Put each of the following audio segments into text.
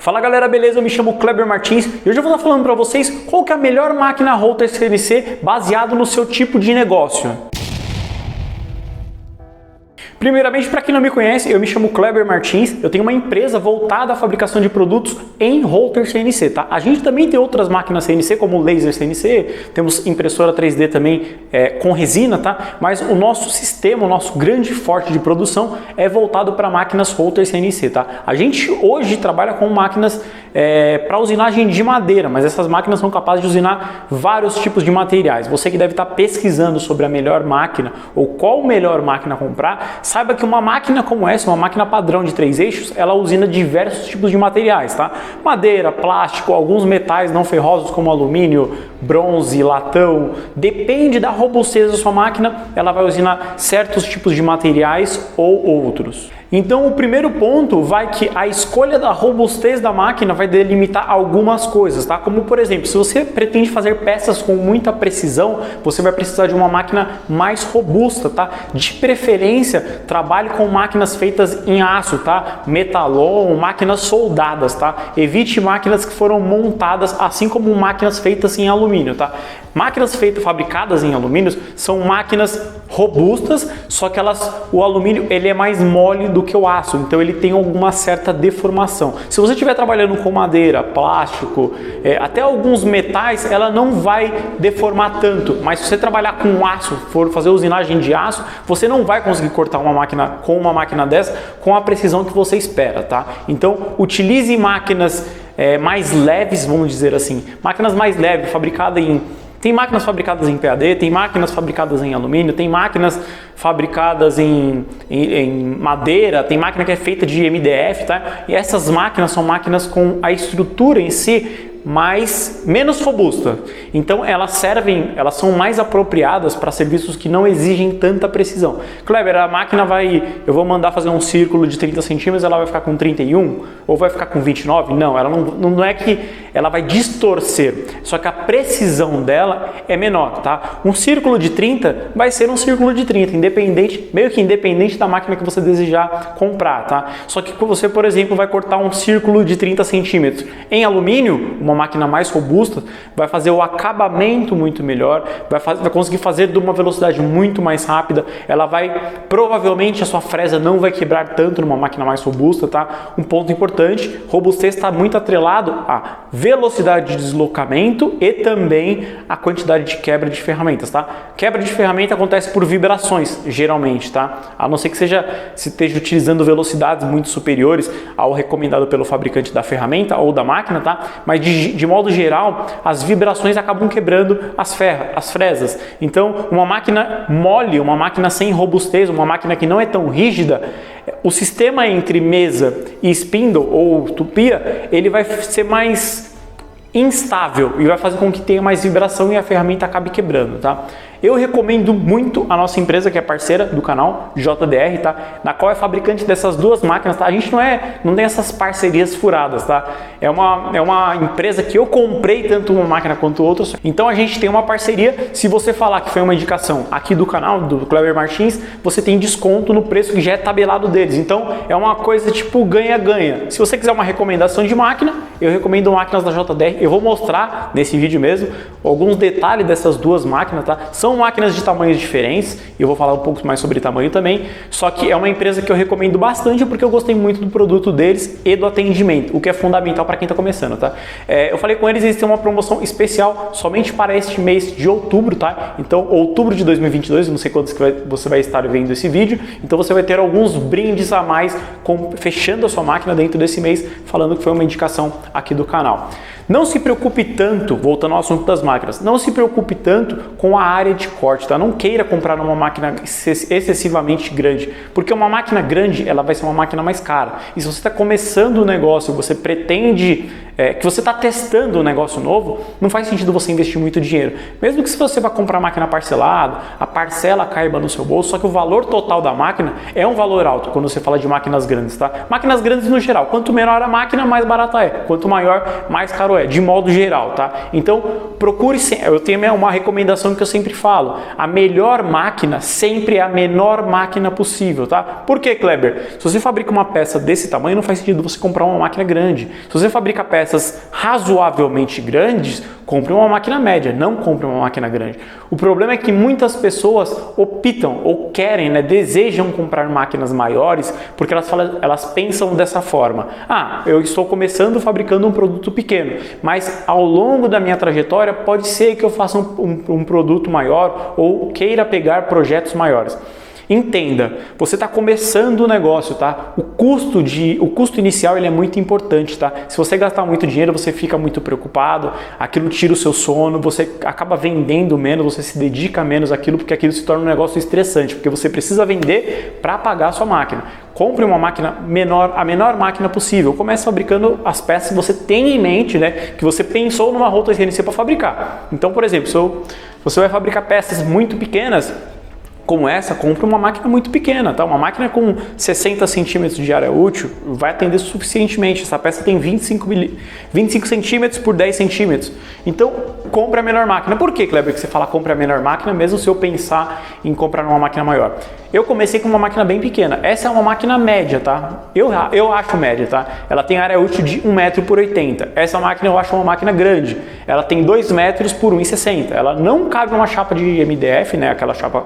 Fala galera, beleza? Eu me chamo Kleber Martins e hoje eu vou estar falando para vocês qual que é a melhor máquina router CNC baseado no seu tipo de negócio. Primeiramente, para quem não me conhece, eu me chamo Kleber Martins, eu tenho uma empresa voltada à fabricação de produtos em router CNC, tá? A gente também tem outras máquinas CNC, como laser CNC, temos impressora 3D também com resina, tá? Mas o nosso sistema, o nosso grande forte de produção é voltado para máquinas router CNC, tá? A gente hoje trabalha com máquinas para usinagem de madeira, mas essas máquinas são capazes de usinar vários tipos de materiais. Você que deve estar pesquisando sobre a melhor máquina ou qual melhor máquina comprar, saiba que uma máquina como essa, uma máquina padrão de 3 eixos, ela usina diversos tipos de materiais, tá? Madeira, plástico, alguns metais não ferrosos como alumínio, bronze, latão. Depende da robustez da sua máquina, ela vai usinar certos tipos de materiais ou outros. Então o primeiro ponto vai que a escolha da robustez da máquina vai delimitar algumas coisas, tá? Como por exemplo, se você pretende fazer peças com muita precisão, você vai precisar de uma máquina mais robusta, tá? De preferência, trabalhe com máquinas feitas em aço, tá? Metalon, máquinas soldadas, tá? Evite máquinas que foram montadas, assim como máquinas feitas em alumínio, tá? Máquinas fabricadas em alumínio são máquinas robustas, só que o alumínio ele é mais mole do que o aço, então ele tem alguma certa deformação. Se você estiver trabalhando com madeira, plástico, até alguns metais, ela não vai deformar tanto, mas se você trabalhar com aço, for fazer usinagem de aço, você não vai conseguir cortar uma máquina com uma máquina dessa com a precisão que você espera, tá? Então utilize máquinas mais leves, vamos dizer assim, máquinas mais leves, Tem máquinas fabricadas em PAD, tem máquinas fabricadas em alumínio, tem máquinas fabricadas em madeira, tem máquina que é feita de MDF, tá? E essas máquinas são máquinas com a estrutura em si menos robusta. Então elas são mais apropriadas para serviços que não exigem tanta precisão. Kleber, a máquina eu vou mandar fazer um círculo de 30 centímetros, ela vai ficar com 31 ou vai ficar com 29? Não, ela não é que ela vai distorcer, só que a precisão dela é menor, tá? Um círculo de 30 vai ser um círculo de 30, meio que independente da máquina que você desejar comprar, tá? Só que você, por exemplo, vai cortar um círculo de 30 centímetros em alumínio, uma máquina mais robusta, vai fazer o acabamento muito melhor, vai conseguir fazer de uma velocidade muito mais rápida, provavelmente a sua fresa não vai quebrar tanto numa máquina mais robusta, tá? Um ponto importante, robustez está muito atrelado à velocidade de deslocamento e também a quantidade de quebra de ferramentas, tá? Quebra de ferramenta acontece por vibrações, geralmente, tá? A não ser que se esteja utilizando velocidades muito superiores ao recomendado pelo fabricante da ferramenta ou da máquina, tá? Mas de modo geral, as vibrações acabam quebrando as fresas. Então, uma máquina mole, uma máquina sem robustez, uma máquina que não é tão rígida, o sistema entre mesa e spindle ou tupia, ele vai ser mais instável e vai fazer com que tenha mais vibração e a ferramenta acabe quebrando, tá? Eu recomendo muito a nossa empresa, que é parceira do canal, JDR, tá? Na qual é fabricante dessas duas máquinas, tá? A gente não tem essas parcerias furadas, tá? É uma empresa que eu comprei tanto uma máquina quanto outra, então a gente tem uma parceria. Se você falar que foi uma indicação aqui do canal, do Kleber Martins, você tem desconto no preço que já é tabelado deles. Então é uma coisa tipo ganha-ganha. Se você quiser uma recomendação de máquina, eu recomendo máquinas da JDR. Eu vou mostrar nesse vídeo mesmo alguns detalhes dessas duas máquinas, tá? São máquinas de tamanhos diferentes e eu vou falar um pouco mais sobre tamanho também, só que é uma empresa que eu recomendo bastante porque eu gostei muito do produto deles e do atendimento, o que é fundamental para quem está começando, tá? Eu falei com eles têm uma promoção especial somente para este mês de outubro, tá? Então, outubro de 2022, não sei quando você vai estar vendo esse vídeo, então você vai ter alguns brindes a mais fechando a sua máquina dentro desse mês, falando que foi uma indicação aqui do canal. Não se preocupe tanto, voltando ao assunto das máquinas, não se preocupe tanto com a área de corte, tá? Não queira comprar uma máquina excessivamente grande, porque uma máquina grande, ela vai ser uma máquina mais cara. E se você está começando o negócio, você pretende que você está testando um negócio novo, não faz sentido você investir muito dinheiro. Mesmo que se você vai comprar máquina parcelada, a parcela caiba no seu bolso, só que o valor total da máquina é um valor alto quando você fala de máquinas grandes, tá? Máquinas grandes no geral, quanto menor a máquina, mais barata é. Quanto maior, mais caro é, de modo geral, tá? Então, procure, eu tenho uma recomendação que eu sempre falo, a melhor máquina sempre é a menor máquina possível, tá? Por que, Kleber? Se você fabrica uma peça desse tamanho, não faz sentido você comprar uma máquina grande. Se você fabrica peças razoavelmente grandes, compre uma máquina média, não compre uma máquina grande. O problema é que muitas pessoas optam ou querem, desejam comprar máquinas maiores porque elas pensam dessa forma. Ah, eu estou começando fabricando um produto pequeno, mas ao longo da minha trajetória pode ser que eu faça um produto maior ou queira pegar projetos maiores. Entenda, você está começando o negócio, tá? O custo inicial ele é muito importante, tá? Se você gastar muito dinheiro, você fica muito preocupado, aquilo tira o seu sono, você acaba vendendo menos, você se dedica menos àquilo, porque aquilo se torna um negócio estressante, porque você precisa vender para pagar a sua máquina. Compre uma máquina menor, a menor máquina possível. Comece fabricando as peças que você tem em mente, que você pensou numa Rotor CNC para fabricar. Então, por exemplo, se você vai fabricar peças muito pequenas, como essa, compre uma máquina muito pequena, tá? Uma máquina com 60 centímetros de área útil vai atender suficientemente. Essa peça tem 25 centímetros por 10 centímetros. Então, compre a menor máquina. Por que, Kleber, que você fala compre a menor máquina, mesmo se eu pensar em comprar uma máquina maior? Eu comecei com uma máquina bem pequena. Essa é uma máquina média, tá? Eu acho média, tá? Ela tem área útil de 1 metro por 80. Essa máquina eu acho uma máquina grande. Ela tem 2 metros por 1,60. Ela não cabe numa chapa de MDF, aquela chapa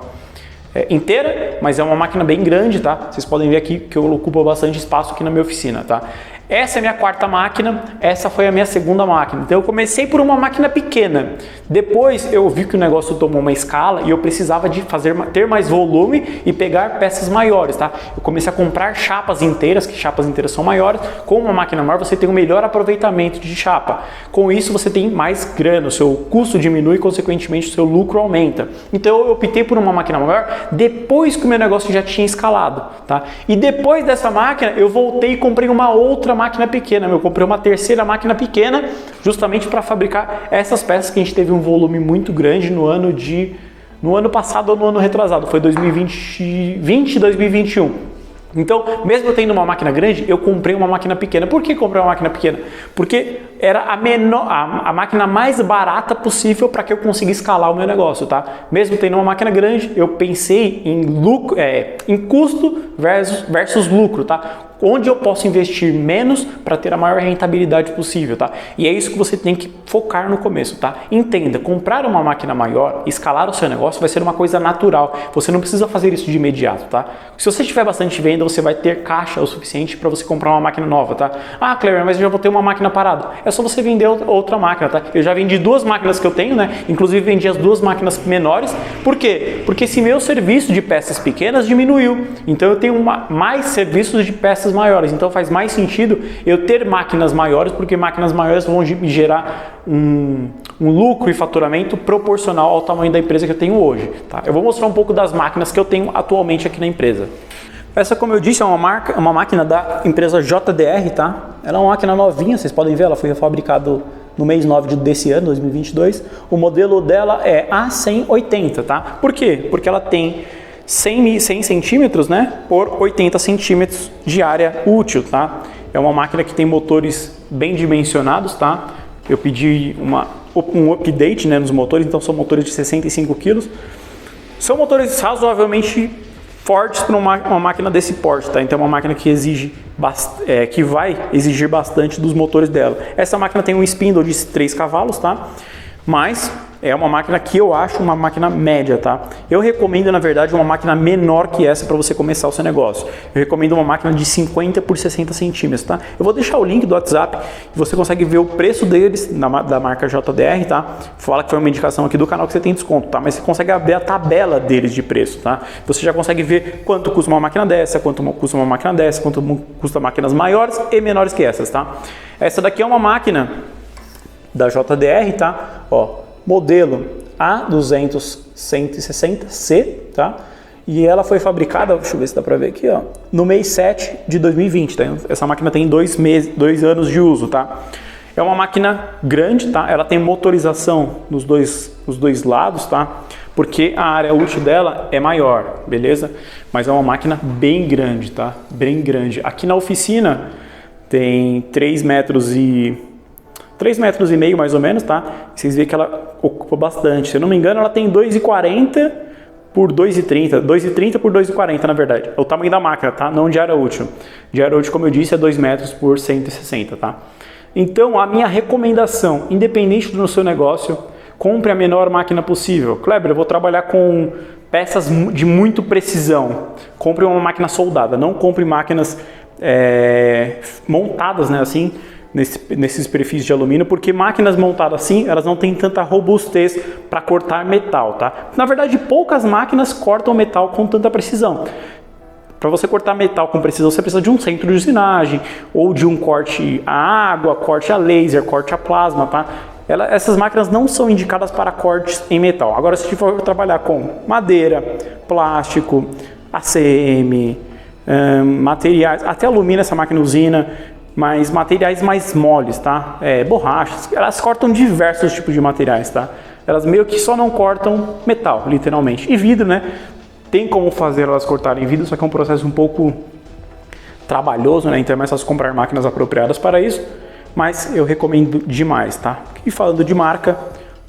inteira, mas é uma máquina bem grande, tá? Vocês podem ver aqui que eu ocupo bastante espaço aqui na minha oficina, tá? Essa é a minha quarta máquina, essa foi a minha segunda máquina. Então eu comecei por uma máquina pequena. Depois eu vi que o negócio tomou uma escala e eu precisava de ter mais volume e pegar peças maiores, tá? Eu comecei a comprar chapas inteiras, que chapas inteiras são maiores. Com uma máquina maior você tem um melhor aproveitamento de chapa. Com isso você tem mais grana, o seu custo diminui e consequentemente o seu lucro aumenta. Então eu optei por uma máquina maior depois que o meu negócio já tinha escalado, tá? E depois dessa máquina eu voltei e comprei uma outra máquina pequena. Eu comprei uma terceira máquina pequena justamente para fabricar essas peças que a gente teve um volume muito grande no ano passado ou no ano retrasado, foi 2020 e 2021. Então, mesmo eu tendo uma máquina grande, eu comprei uma máquina pequena. Por que comprei uma máquina pequena? Porque era a máquina mais barata possível para que eu conseguisse escalar o meu negócio, tá? Mesmo tendo uma máquina grande, eu pensei em lucro, em custo versus lucro, tá? Onde eu posso investir menos para ter a maior rentabilidade possível, tá? E é isso que você tem que focar no começo, tá? Entenda, comprar uma máquina maior, escalar o seu negócio vai ser uma coisa natural. Você não precisa fazer isso de imediato, tá? Se você tiver bastante venda, você vai ter caixa o suficiente para você comprar uma máquina nova, tá? Ah, Kleber, mas eu já vou ter uma máquina parada. É só você vender outra máquina, tá? Eu já vendi 2 máquinas que eu tenho, Inclusive vendi as 2 máquinas menores. Por quê? Porque esse meu serviço de peças pequenas diminuiu. Então eu tenho mais serviços de peças maiores, então faz mais sentido eu ter máquinas maiores, porque máquinas maiores vão me gerar um lucro e faturamento proporcional ao tamanho da empresa que eu tenho hoje, tá? Eu vou mostrar um pouco das máquinas que eu tenho atualmente aqui na empresa. Essa, como eu disse, é uma máquina da empresa JDR, tá? Ela é uma máquina novinha, vocês podem ver, ela foi fabricada no mês 9 desse ano, 2022. O modelo dela é A180, tá? Por quê? Porque ela tem 100 centímetros, por 80 centímetros de área útil, tá? É uma máquina que tem motores bem dimensionados, tá? Eu pedi um update, nos motores, então são motores de 65 kg. São motores razoavelmente fortes para uma máquina desse porte, tá? Então é uma máquina que que vai exigir bastante dos motores dela. Essa máquina tem um spindle de 3 cavalos, tá? Mas é uma máquina que eu acho uma máquina média, tá? Eu recomendo, na verdade, uma máquina menor que essa para você começar o seu negócio. Eu recomendo uma máquina de 50 por 60 centímetros, tá? Eu vou deixar o link do WhatsApp e você consegue ver o preço deles, da marca JDR, tá? Fala que foi uma indicação aqui do canal que você tem desconto, tá? Mas você consegue abrir a tabela deles de preço, tá? Você já consegue ver quanto custa uma máquina dessa, quanto custa uma máquina dessa, quanto custa máquinas maiores e menores que essas, tá? Essa daqui é uma máquina da JDR, tá? Ó, modelo A200-160C, tá? E ela foi fabricada, deixa eu ver se dá pra ver aqui, ó, no mês 7 de 2020, tá? Essa máquina tem 2 anos de uso, tá? É uma máquina grande, tá? Ela tem motorização nos dois lados, tá? Porque a área útil dela é maior, beleza? Mas é uma máquina bem grande, tá? Bem grande. Aqui na oficina tem 3 metros e meio mais ou menos, tá? Vocês veem que ela ocupa bastante. Se eu não me engano, ela tem 2,40 por 2,30. 2,30 por 2,40, na verdade. É o tamanho da máquina, tá? Não de área útil. De área útil, como eu disse, é 2 metros por 160, tá? Então, a minha recomendação, independente do seu negócio, compre a menor máquina possível. Kleber, eu vou trabalhar com peças de muito precisão. Compre uma máquina soldada. Não compre máquinas montadas, né, assim, nesses perfis de alumínio, porque máquinas montadas assim, elas não têm tanta robustez para cortar metal, tá? Na verdade, poucas máquinas cortam metal com tanta precisão. Para você cortar metal com precisão, você precisa de um centro de usinagem, ou de um corte a água, corte a laser, corte a plasma, tá? Essas máquinas não são indicadas para cortes em metal. Agora, se você for trabalhar com madeira, plástico, ACM, materiais, até alumínio, essa máquina usina, mas materiais mais moles, tá? Borrachas, elas cortam diversos tipos de materiais, tá? Elas meio que só não cortam metal, literalmente. E vidro, né? Tem como fazer elas cortarem vidro, só que é um processo um pouco trabalhoso, né? Então é mais fácil comprar máquinas apropriadas para isso, mas eu recomendo demais, tá? E falando de marca,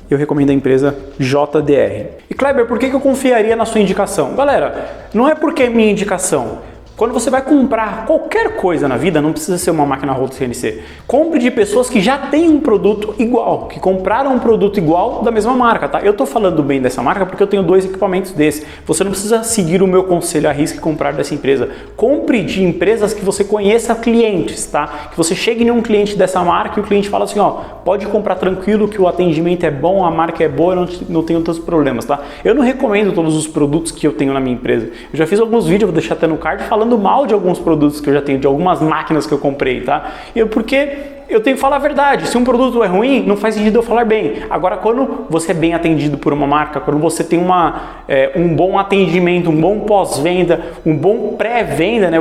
eu recomendo a empresa JDR. E Kleber, por que eu confiaria na sua indicação? Galera, não é porque é minha indicação. Quando você vai comprar qualquer coisa na vida, não precisa ser uma máquina Rotor CNC. Compre de pessoas que já têm um produto igual, que compraram um produto igual da mesma marca, tá? Eu tô falando bem dessa marca porque eu tenho 2 equipamentos desses. Você não precisa seguir o meu conselho à risca e comprar dessa empresa. Compre de empresas que você conheça clientes, tá? Que você chegue em um cliente dessa marca e o cliente fala assim, ó, pode comprar tranquilo que o atendimento é bom, a marca é boa, eu não tenho tantos problemas, tá? Eu não recomendo todos os produtos que eu tenho na minha empresa. Eu já fiz alguns vídeos, vou deixar até no card, falando mal de alguns produtos que eu já tenho, de algumas máquinas que eu comprei, tá? Porque eu tenho que falar a verdade. Se um produto é ruim, não faz sentido eu falar bem. Agora, quando você é bem atendido por uma marca, quando você tem um bom atendimento, um bom pós-venda, um bom pré-venda, né?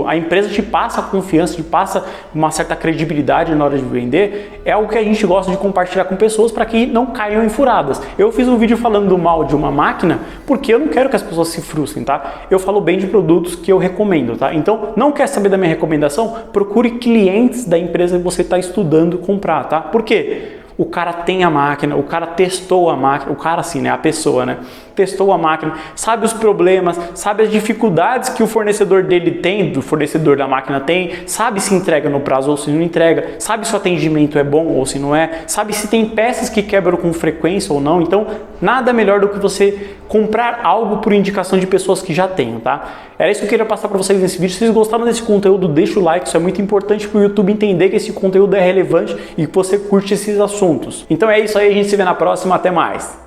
A empresa te passa confiança, te passa uma certa credibilidade na hora de vender, é algo que a gente gosta de compartilhar com pessoas para que não caiam em furadas. Eu fiz um vídeo falando mal de uma máquina porque eu não quero que as pessoas se frustrem, tá? Eu falo bem de produtos que eu recomendo, tá? Então, não quer saber da minha recomendação? Procure clientes da empresa que você está estudando comprar, tá? Por quê? O cara tem a máquina, o cara testou a máquina, o cara assim, né? A pessoa, né? Testou a máquina, sabe os problemas, sabe as dificuldades que o fornecedor dele tem, do fornecedor da máquina tem, sabe se entrega no prazo ou se não entrega, sabe se o atendimento é bom ou se não é, sabe se tem peças que quebram com frequência ou não. Então, nada melhor do que você comprar algo por indicação de pessoas que já tenham, tá? Era isso que eu queria passar para vocês nesse vídeo. Se vocês gostaram desse conteúdo, deixa o like, isso é muito importante para o YouTube entender que esse conteúdo é relevante e que você curte esses assuntos. Então é isso aí, a gente se vê na próxima, até mais!